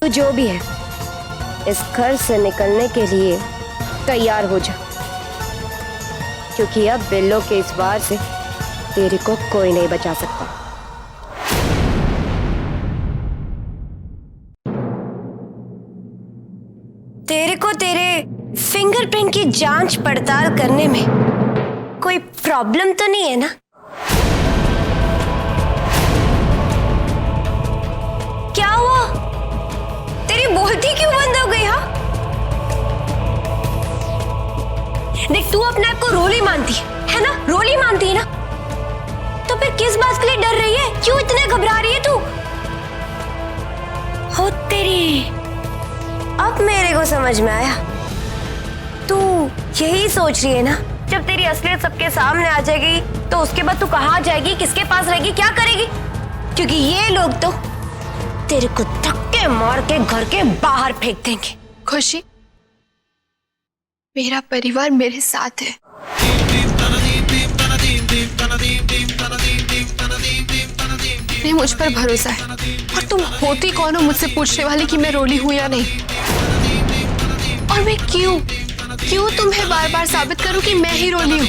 तू जो भी है, इस घर से निकलने के लिए तैयार हो जा, क्योंकि अब बिल्लो के इस वार से तेरे को कोई नहीं बचा सकता। तेरे को तेरे फिंगरप्रिंट की जांच पड़ताल करने में कोई प्रॉब्लम तो नहीं है ना? क्या हुआ? तेरी बोलती क्यों बंद हो गई? हाँ, देख, तू अपने आप को रोली मानती है ना? रोली मानती है ना? तो फिर किस बात के लिए डर रही है? क्यों इतने घबरा रही है तू? हो तेरी, अब मेरे को समझ में आया। तू यही सोच रही है ना, जब तेरी असलियत सबके सामने आ जाएगी तो उसके बाद तू कहाँ जाएगी, किसके पास रहेगी, क्या करेगी? क्योंकि ये लोग तो तेरे को धक्के मार के घर के बाहर फेंक देंगे। खुशी, मेरा परिवार मेरे साथ है। नहीं, मुझ पर भरोसा है। और तुम होती कौन हो मुझसे पूछने वाली कि मैं रोली हूं या नहीं? और मैं क्यों तुम्हें बार बार साबित करूं कि मैं ही रोली हूं?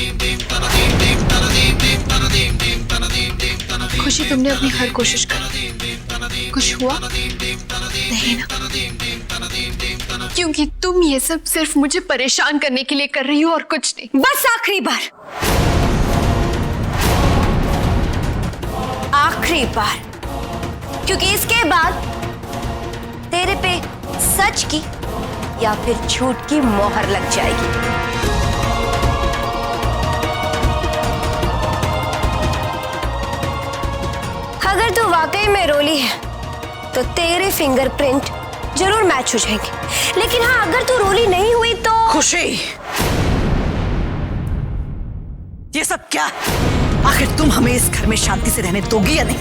खुशी, तुमने अपनी हर कोशिश करी, कुछ हुआ नहीं ना? क्योंकि तुम ये सब सिर्फ मुझे परेशान करने के लिए कर रही हो और कुछ नहीं। बस आखिरी बार, क्योंकि इसके बाद तेरे पे सच की या फिर झूठ की मोहर लग जाएगी। अगर तू वाकई में रोली है तो तेरे फिंगरप्रिंट जरूर मैच हो जाएंगे, लेकिन हाँ, अगर तू रोली नहीं हुई तो। खुशी, ये सब क्या? आखिर तुम हमें इस घर में शांति से रहने दोगी या नहीं?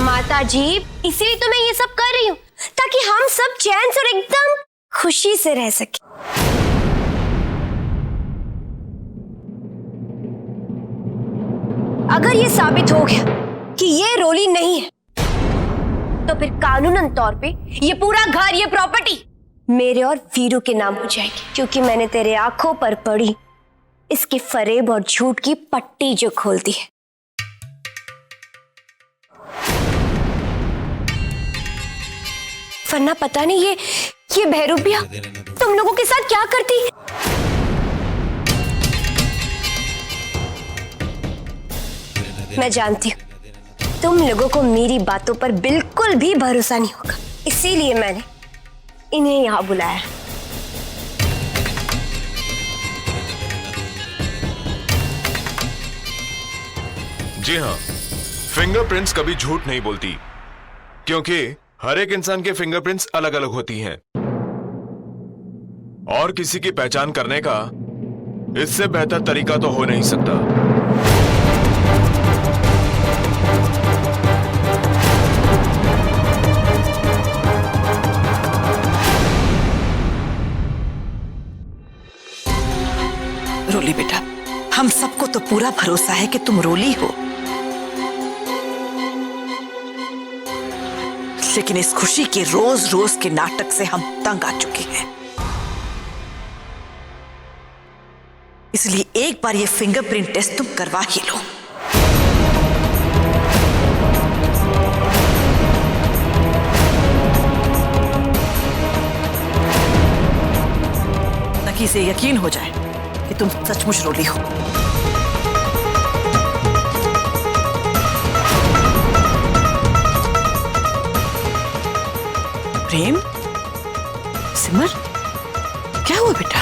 माता जी, इसीलिए तो मैं ये सब कर रही हूँ, ताकि हम सब चैन से और एकदम खुशी से रह सके। अगर ये साबित हो गया कि ये रोली नहीं है, तो फिर कानूनन तौर पे ये पूरा घर, ये प्रॉपर्टी मेरे और वीरू के नाम हो जाएगी, क्योंकि मैंने तेरे आंखों पर पड़ी इसके फरेब और झूठ की पट्टी जो खोल दी है। वरना पता नहीं ये बहरूपिया तुम लोगों के साथ क्या करती है। मैं जानती हूं तुम लोगों को मेरी बातों पर बिल्कुल भी भरोसा नहीं होगा, इसीलिए मैंने इन्हें यहां बुलाया। जी हाँ, फिंगरप्रिंट्स कभी झूठ नहीं बोलती, क्योंकि हर एक इंसान के फिंगरप्रिंट्स अलग अलग होती हैं और किसी की पहचान करने का इससे बेहतर तरीका तो हो नहीं सकता। रोली बेटा, हम सबको तो पूरा भरोसा है कि तुम रोली हो, लेकिन इस खुशी के रोज रोज के नाटक से हम तंग आ चुके हैं। इसलिए एक बार ये फिंगरप्रिंट टेस्ट तुम करवा ही लो। ताकि इसे यकीन हो जाए कि तुम सचमुच रोली हो। प्रेम, सिमर, क्या हुआ बेटा?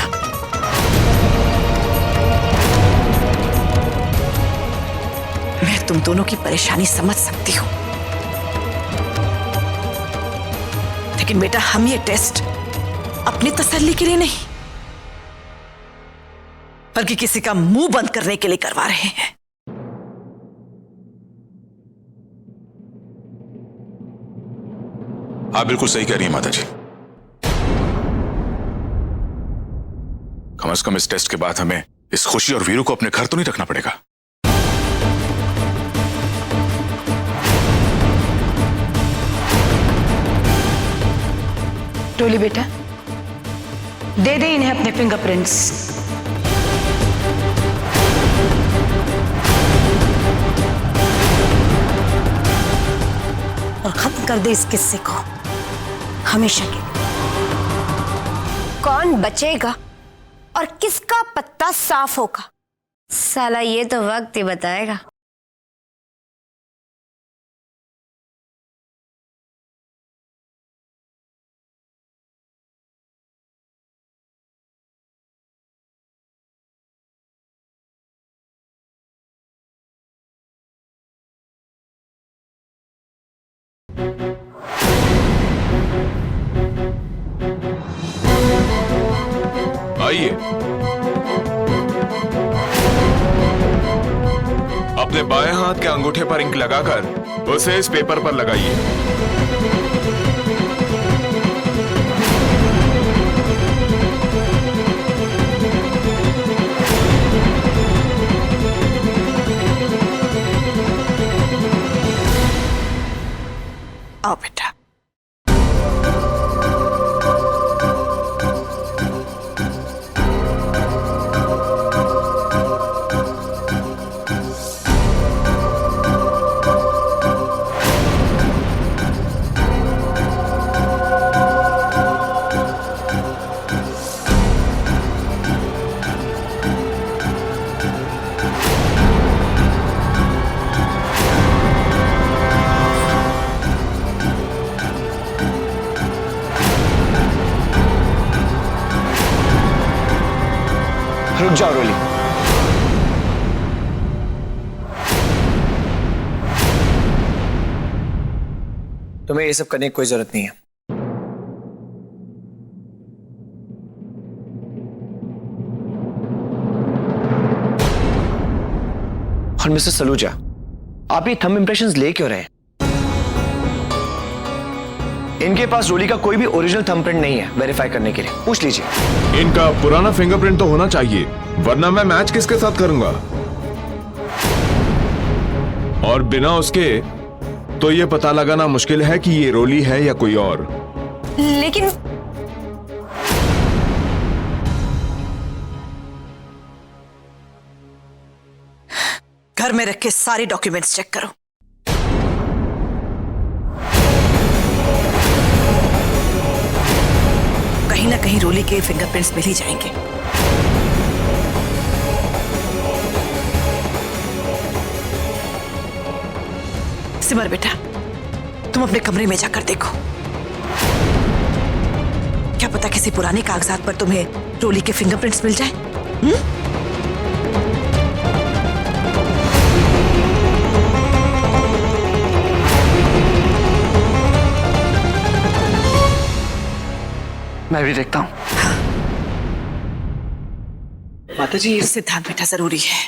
मैं तुम दोनों की परेशानी समझ सकती हूं, लेकिन बेटा हम ये टेस्ट अपनी तसल्ली के लिए नहीं, बल्कि किसी का मुंह बंद करने के लिए करवा रहे हैं। आप बिल्कुल सही कह रही हैं माताजी। कम से कम इस टेस्ट के बाद हमें इस खुशी और वीरू को अपने घर तो नहीं रखना पड़ेगा। रोली बेटा, दे दे इन्हें अपने फिंगरप्रिंट्स। और खत्म कर दे इस किस्से को हमेशा के लिए। कौन बचेगा और किसका पत्ता साफ होगा, साला ये तो वक्त ही बताएगा। आइए, अपने बाएं हाथ के अंगूठे पर इंक लगाकर उसे इस पेपर पर लगाइए। आओ बेटा। रुक जाओ रोली। तुम्हें ये सब करने की कोई जरूरत नहीं है। और मिस्टर सलूजा, आप ये थंब इंप्रेशंस ले क्यों रहे हैं? इनके पास रोली का कोई भी ओरिजिनल थंबप्रिंट नहीं है वेरीफाई करने के लिए, पूछ लीजिए। इनका पुराना फिंगरप्रिंट तो होना चाहिए, वरना मैं मैच किसके साथ करूंगा? और बिना उसके तो ये पता लगाना मुश्किल है कि ये रोली है या कोई और। लेकिन घर में रख के सारी डॉक्यूमेंट्स चेक करो। कहीं ना कहीं रोली के फिंगरप्रिंट्स मिल ही जाएंगे। सिमर बेटा, तुम अपने कमरे में जाकर देखो। क्या पता किसी पुराने कागजात पर तुम्हें रोली के फिंगरप्रिंट्स मिल जाए। मैं भी देखता हूँ। माता जी, सिद्धांत बेटा जरूरी है।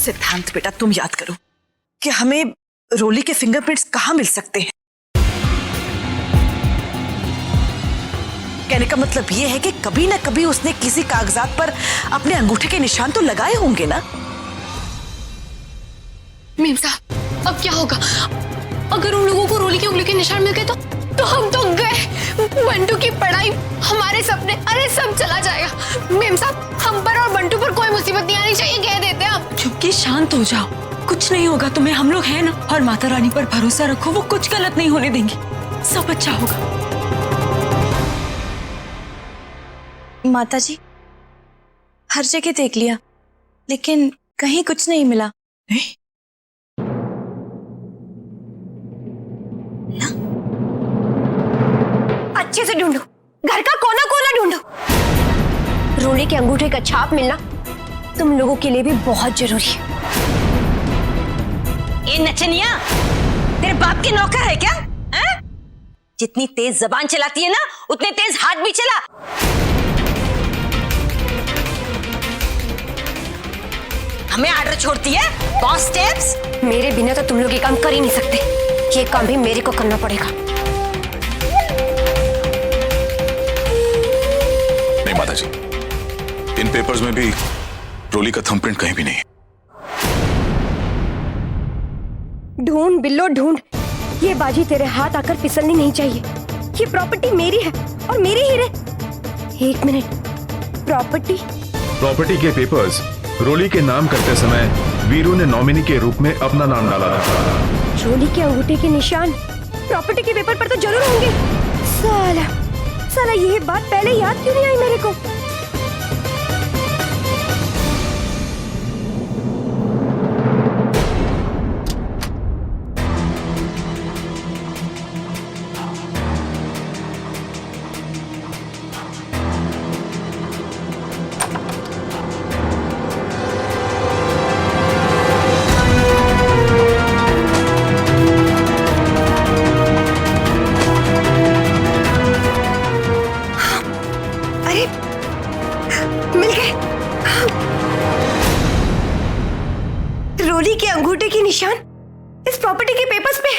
सिद्धांत बेटा, तुम याद करो कि हमें रोली के फिंगरप्रिंट्स कहां मिल सकते हैं। कहने का मतलब यह है कि कभी ना कभी उसने किसी कागजात पर अपने अंगूठे के निशान तो लगाए होंगे ना। मीम साहब, अब क्या होगा? अगर उन लोगों को रोली के उंगली के निशान मिल गए तो हम तो गए। बंटू की पढ़ाई, हमारे सपने, अरे सब चला जाएगा। मीम साहब, हम पर और बंटू पर कोई मुसीबत नहीं आनी चाहिए, कह देते हैं आप। चुपके, शांत हो जाओ, कुछ नहीं होगा तुम्हें, हम लोग हैं ना। और माता रानी पर भरोसा रखो, वो कुछ गलत नहीं होने देंगी, सब अच्छा होगा। माता जी, हर जगह देख लिया लेकिन कहीं कुछ नहीं मिला। अच्छे से ढूंढो, घर का कोना कोना ढूंढो। रोली के अंगूठे का छाप मिलना तुम लोगों के लिए भी बहुत जरूरी है। ये नचनिया तेरे बाप के नौकर है क्या? हैं? जितनी तेज जबान चलाती है ना उतने तेज हाथ भी चला। हमें आर्डर छोड़ती है बॉस स्टेप्स। मेरे बिना तो तुम लोग ये काम कर ही नहीं सकते, ये काम भी मेरे को करना पड़ेगा। नहीं माता जी, इन पेपर्स में भी रोली का थंबप्रिंट कहीं भी नहीं है। ढूंढ बिल्लो ढूंढ, ये बाजी तेरे हाथ आकर फिसलनी नहीं चाहिए। ये प्रॉपर्टी मेरी है और मेरी ही रहे। एक मिनट, प्रॉपर्टी के पेपर्स रोली के नाम करते समय वीरू ने नॉमिनी के रूप में अपना नाम डाला था। रोली के अंगूठे के निशान प्रॉपर्टी के पेपर पर तो जरूर होंगे। साला ये बात पहले याद क्यों नहीं आई मेरे को? अरे मिल गए। रोली के अंगूठे के निशान इस प्रॉपर्टी के पेपर्स पे।